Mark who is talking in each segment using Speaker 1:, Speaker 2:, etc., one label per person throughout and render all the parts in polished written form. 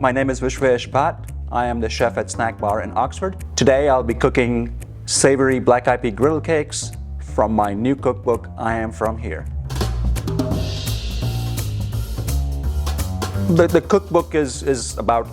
Speaker 1: My name is Vishwesh Bhatt. I am the chef at Snack Bar in Oxford. Today I'll be cooking savory black-eyed pea griddle cakes from my new cookbook, I Am From Here. The cookbook is about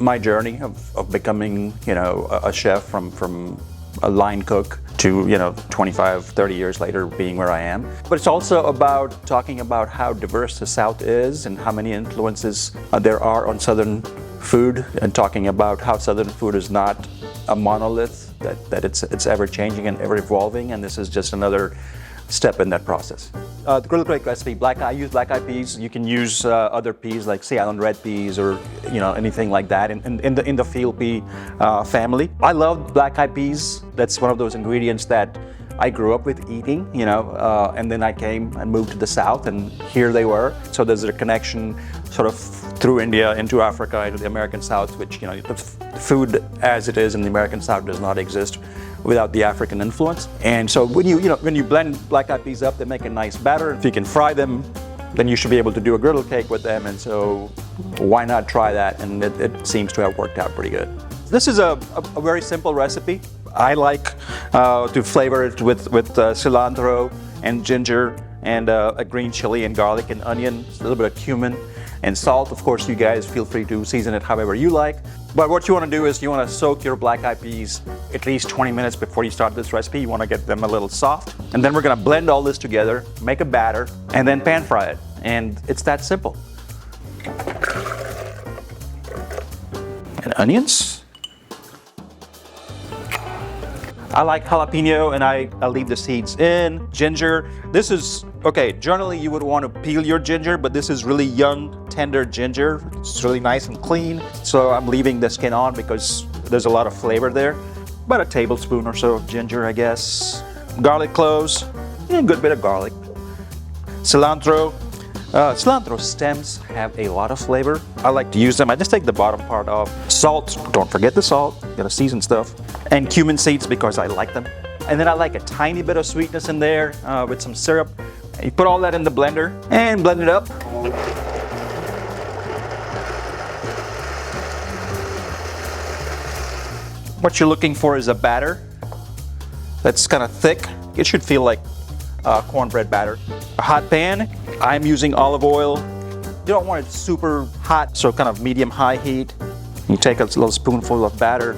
Speaker 1: my journey of becoming, a chef from a line cook to, 25, 30 years later being where I am. But it's also about talking about how diverse the South is and how many influences there are on Southern food, and talking about how Southern food is not a monolith, that it's ever changing and ever evolving, and this is just another step in that process. The griddle cake recipe, I use black-eyed peas. You can use other peas like Sea Island red peas or anything like that in the field pea family. I love black-eyed peas. That's one of those ingredients that I grew up with eating, and then I came and moved to the South, and here they were. So there's a connection sort of through India into Africa, into the American South, which the food as it is in the American South does not exist without the African influence. And so when you blend black-eyed peas up, they make a nice batter. If you can fry them, then you should be able to do a griddle cake with them. And so why not try that? And it seems to have worked out pretty good. This is a very simple recipe. I like to flavor it with cilantro and ginger and a green chili and garlic and onion, a little bit of cumin and salt. Of course, you guys feel free to season it however you like. But what you want to do is you want to soak your black-eyed peas at least 20 minutes before you start this recipe. You want to get them a little soft. And then we're going to blend all this together, make a batter, and then pan fry it. And it's that simple. And onions. I like jalapeno, and I'll leave the seeds in. Ginger. This is, okay, generally you would want to peel your ginger, but this is really young, tender ginger. It's really nice and clean. So I'm leaving the skin on because there's a lot of flavor there. About a tablespoon or so of ginger, I guess. Garlic cloves, and a good bit of garlic. Cilantro. Cilantro stems have a lot of flavor. I like to use them. I just take the bottom part off. Salt, don't forget the salt. You gotta season stuff. And cumin seeds because I like them. And then I like a tiny bit of sweetness in there with some syrup. You put all that in the blender and blend it up. What you're looking for is a batter that's kind of thick. It should feel like cornbread batter. A hot pan. I'm using olive oil. You don't want it super hot, so kind of medium-high heat. You take a little spoonful of batter.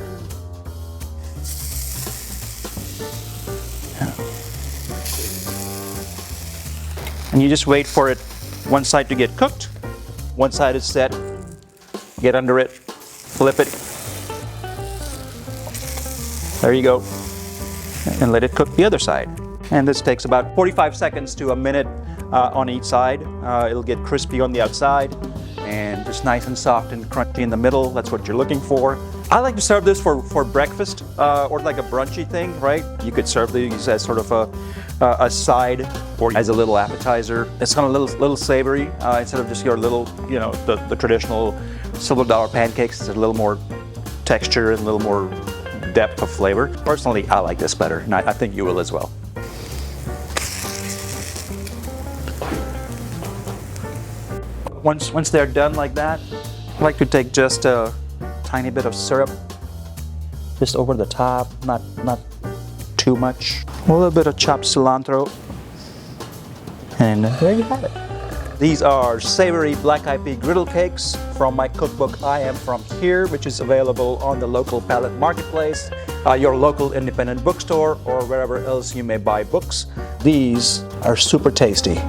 Speaker 1: And you just wait for it, one side to get cooked. One side is set. Get under it, flip it. There you go. And let it cook the other side. And this takes about 45 seconds to a minute on each side. It'll get crispy on the outside and just nice and soft and crunchy in the middle. That's what you're looking for. I like to serve this for breakfast or like a brunchy thing, right? You could serve these as sort of a side or as a little appetizer. It's kind of a little savory instead of just your little, the traditional silver dollar pancakes. It's a little more texture and a little more depth of flavor. Personally, I like this better, and I think you will as well. Once they're done like that, I like to take just a tiny bit of syrup, just over the top, not too much. A little bit of chopped cilantro, and there you have it. These are savory black-eyed pea griddle cakes from my cookbook, I Am From Here, which is available on the local Pallet Marketplace, your local independent bookstore, or wherever else you may buy books. These are super tasty.